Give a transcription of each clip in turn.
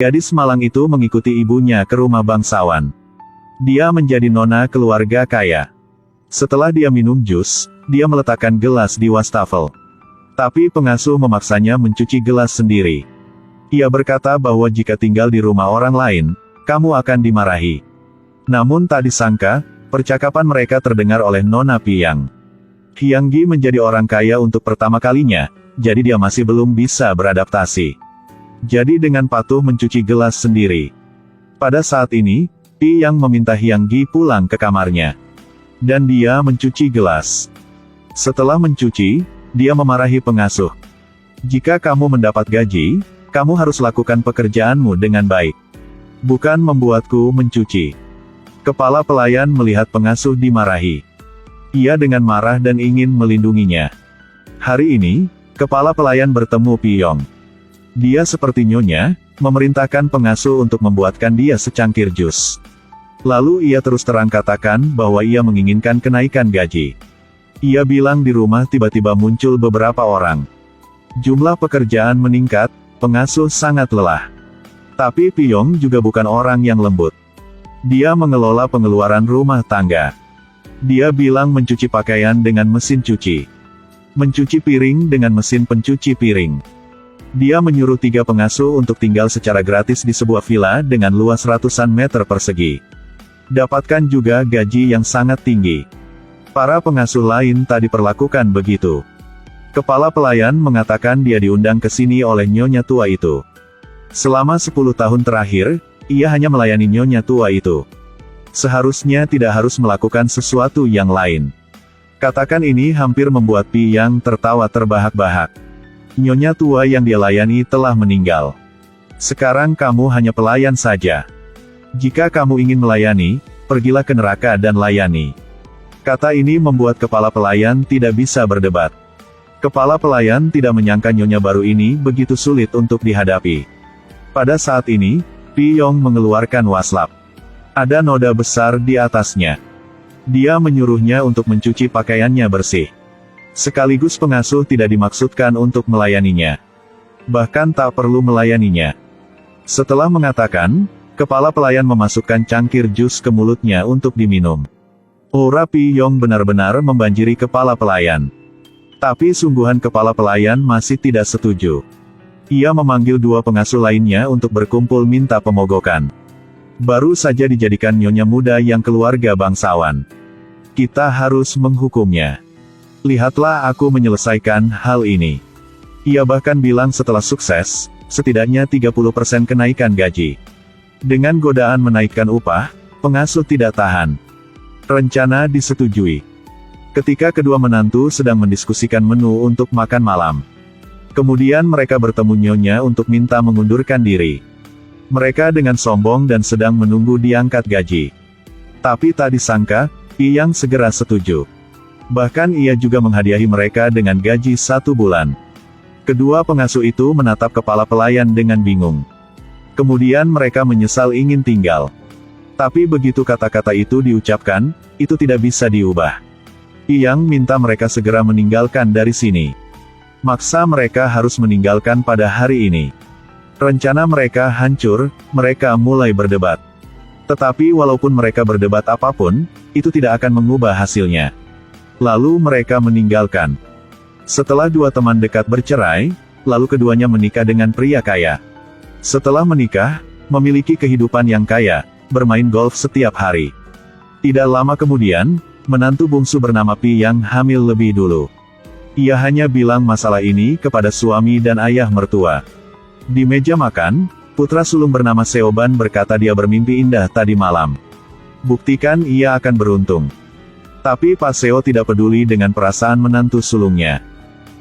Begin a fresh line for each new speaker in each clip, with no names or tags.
Gadis malang itu mengikuti ibunya ke rumah bangsawan. Dia menjadi nona keluarga kaya. Setelah dia minum jus, dia meletakkan gelas di wastafel. Tapi pengasuh memaksanya mencuci gelas sendiri. Ia berkata bahwa jika tinggal di rumah orang lain, kamu akan dimarahi. Namun tak disangka, percakapan mereka terdengar oleh Nona Piang. Hyanggi menjadi orang kaya untuk pertama kalinya, jadi dia masih belum bisa beradaptasi. Jadi dengan patuh mencuci gelas sendiri. Pada saat ini, Piang meminta Hyanggi pulang ke kamarnya. Dan dia mencuci gelas. Setelah mencuci, dia memarahi pengasuh. Jika kamu mendapat gaji, kamu harus lakukan pekerjaanmu dengan baik. Bukan membuatku mencuci. Kepala pelayan melihat pengasuh dimarahi. Ia dengan marah dan ingin melindunginya. Hari ini, kepala pelayan bertemu Piyong. Dia seperti nyonya, memerintahkan pengasuh untuk membuatkan dia secangkir jus. Lalu ia terus terang katakan bahwa ia menginginkan kenaikan gaji. Ia bilang di rumah tiba-tiba muncul beberapa orang. Jumlah pekerjaan meningkat, pengasuh sangat lelah. Tapi Piyong juga bukan orang yang lembut. Dia mengelola pengeluaran rumah tangga. Dia bilang mencuci pakaian dengan mesin cuci. Mencuci piring dengan mesin pencuci piring. Dia menyuruh 3 pengasuh untuk tinggal secara gratis di sebuah villa dengan luas ratusan meter persegi. Dapatkan juga gaji yang sangat tinggi. Para pengasuh lain tak diperlakukan begitu. Kepala pelayan mengatakan dia diundang ke sini oleh nyonya tua itu. Selama 10 tahun terakhir, ia hanya melayani nyonya tua itu. Seharusnya tidak harus melakukan sesuatu yang lain. Katakan ini hampir membuat Piang tertawa terbahak-bahak. Nyonya tua yang dia layani telah meninggal. Sekarang kamu hanya pelayan saja. Jika kamu ingin melayani, pergilah ke neraka dan layani. Kata ini membuat kepala pelayan tidak bisa berdebat. Kepala pelayan tidak menyangka nyonya baru ini begitu sulit untuk dihadapi. Pada saat ini, Piyong mengeluarkan waslap. Ada noda besar di atasnya. Dia menyuruhnya untuk mencuci pakaiannya bersih. Sekaligus pengasuh tidak dimaksudkan untuk melayaninya. Bahkan tak perlu melayaninya. Setelah mengatakan, kepala pelayan memasukkan cangkir jus ke mulutnya untuk diminum. Aura Piyong benar-benar membanjiri kepala pelayan. Tapi sungguhan kepala pelayan masih tidak setuju. Ia memanggil 2 pengasuh lainnya untuk berkumpul minta pemogokan. Baru saja dijadikan nyonya muda yang keluarga bangsawan. Kita harus menghukumnya. Lihatlah aku menyelesaikan hal ini. Ia bahkan bilang setelah sukses, setidaknya 30% kenaikan gaji. Dengan godaan menaikkan upah, pengasuh tidak tahan. Rencana disetujui. Ketika kedua menantu sedang mendiskusikan menu untuk makan malam. Kemudian mereka bertemu nyonya untuk minta mengundurkan diri. Mereka dengan sombong dan sedang menunggu diangkat gaji. Tapi tak disangka, Piang segera setuju. Bahkan ia juga menghadiahi mereka dengan gaji 1 bulan. Kedua pengasuh itu menatap kepala pelayan dengan bingung. Kemudian mereka menyesal ingin tinggal. Tapi begitu kata-kata itu diucapkan, itu tidak bisa diubah. Piang minta mereka segera meninggalkan dari sini. Maksa mereka harus meninggalkan pada hari ini. Rencana mereka hancur, mereka mulai berdebat. Tetapi walaupun mereka berdebat apapun, itu tidak akan mengubah hasilnya. Lalu mereka meninggalkan. Setelah 2 teman dekat bercerai, lalu keduanya menikah dengan pria kaya. Setelah menikah, memiliki kehidupan yang kaya, bermain golf setiap hari. Tidak lama kemudian, menantu bungsu bernama Piang hamil lebih dulu. Ia hanya bilang masalah ini kepada suami dan ayah mertua. Di meja makan, putra sulung bernama Seoban berkata dia bermimpi indah tadi malam. Buktikan ia akan beruntung. Tapi Pak Seo tidak peduli dengan perasaan menantu sulungnya.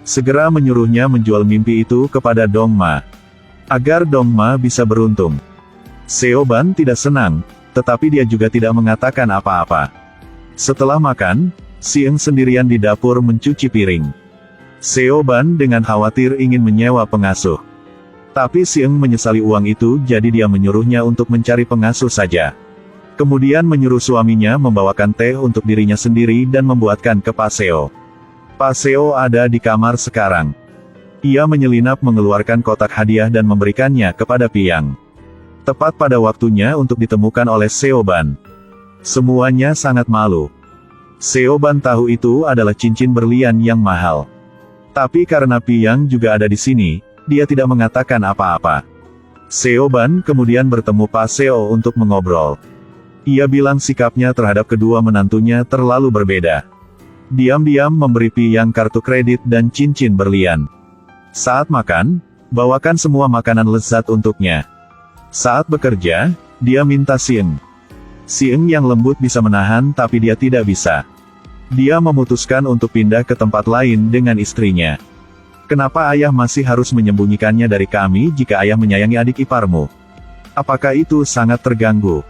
Segera menyuruhnya menjual mimpi itu kepada Dong Ma. Agar Dong Ma bisa beruntung. Seoban tidak senang, tetapi dia juga tidak mengatakan apa-apa. Setelah makan, Sieng sendirian di dapur mencuci piring. Seoban dengan khawatir ingin menyewa pengasuh. Tapi Sieng menyesali uang itu jadi dia menyuruhnya untuk mencari pengasuh saja. Kemudian menyuruh suaminya membawakan teh untuk dirinya sendiri dan membuatkan ke Pak Seo. Pak Seo ada di kamar sekarang. Ia menyelinap mengeluarkan kotak hadiah dan memberikannya kepada Piang. Tepat pada waktunya untuk ditemukan oleh Seoban. Semuanya sangat malu. Seoban tahu itu adalah cincin berlian yang mahal. Tapi karena Piyang juga ada di sini, dia tidak mengatakan apa-apa. Seoban kemudian bertemu Pak Seo untuk mengobrol. Ia bilang sikapnya terhadap kedua menantunya terlalu berbeda. Diam-diam memberi Piyang kartu kredit dan cincin berlian. Saat makan, bawakan semua makanan lezat untuknya. Saat bekerja, dia minta Sieng. Sieng yang lembut bisa menahan tapi dia tidak bisa. Dia memutuskan untuk pindah ke tempat lain dengan istrinya. Kenapa ayah masih harus menyembunyikannya dari kami jika ayah menyayangi adik iparmu? Apakah itu sangat terganggu?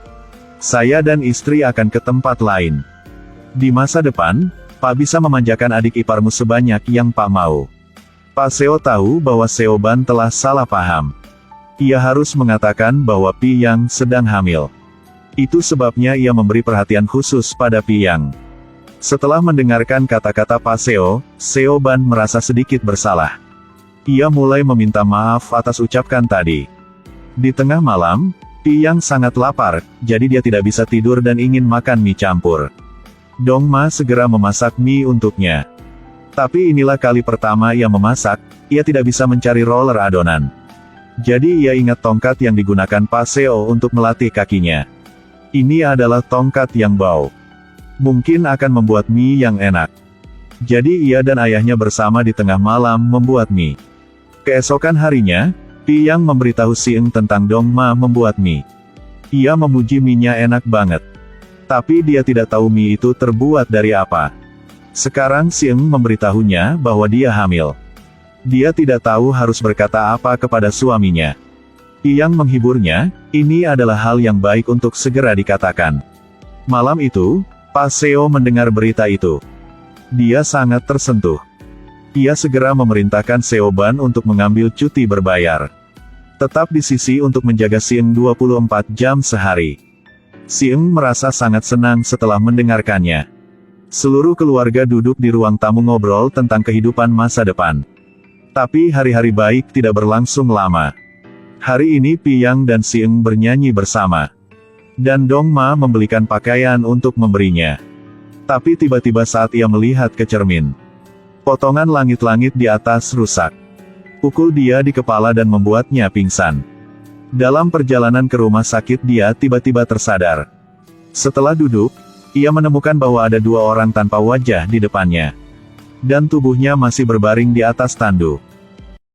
Saya dan istri akan ke tempat lain. Di masa depan, Pak bisa memanjakan adik iparmu sebanyak yang Pak mau. Pak Seo tahu bahwa Seoban telah salah paham. Ia harus mengatakan bahwa Piyang sedang hamil. Itu sebabnya ia memberi perhatian khusus pada Piyang. Setelah mendengarkan kata-kata Pak Seo, Seoban merasa sedikit bersalah. Ia mulai meminta maaf atas ucapan tadi. Di tengah malam, Piyang sangat lapar, jadi dia tidak bisa tidur dan ingin makan mie campur. Dongma segera memasak mie untuknya. Tapi inilah kali pertama ia memasak, ia tidak bisa mencari roller adonan. Jadi ia ingat tongkat yang digunakan Pak Seo untuk melatih kakinya. Ini adalah tongkat yang bau. Mungkin akan membuat mie yang enak. Jadi ia dan ayahnya bersama di tengah malam membuat mie. Keesokan harinya, Piyang memberitahu Sieng tentang Dongma membuat mie. Ia memuji mie-nya enak banget. Tapi dia tidak tahu mie itu terbuat dari apa. Sekarang Sieng memberitahunya bahwa dia hamil. Dia tidak tahu harus berkata apa kepada suaminya. Piyang menghiburnya, ini adalah hal yang baik untuk segera dikatakan. Malam itu, Pak Seo mendengar berita itu. Dia sangat tersentuh. Ia segera memerintahkan Seoban untuk mengambil cuti berbayar. Tetap di sisi untuk menjaga Sieng 24 jam sehari. Sieng merasa sangat senang setelah mendengarkannya. Seluruh keluarga duduk di ruang tamu ngobrol tentang kehidupan masa depan. Tapi hari-hari baik tidak berlangsung lama. Hari ini Piyang dan Sieng bernyanyi bersama. Dan Dongma membelikan pakaian untuk memberinya. Tapi tiba-tiba saat ia melihat ke cermin, potongan langit-langit di atas rusak. Pukul dia di kepala dan membuatnya pingsan. Dalam perjalanan ke rumah sakit dia tiba-tiba tersadar. Setelah duduk, ia menemukan bahwa ada dua orang tanpa wajah di depannya. Dan tubuhnya masih berbaring di atas tandu.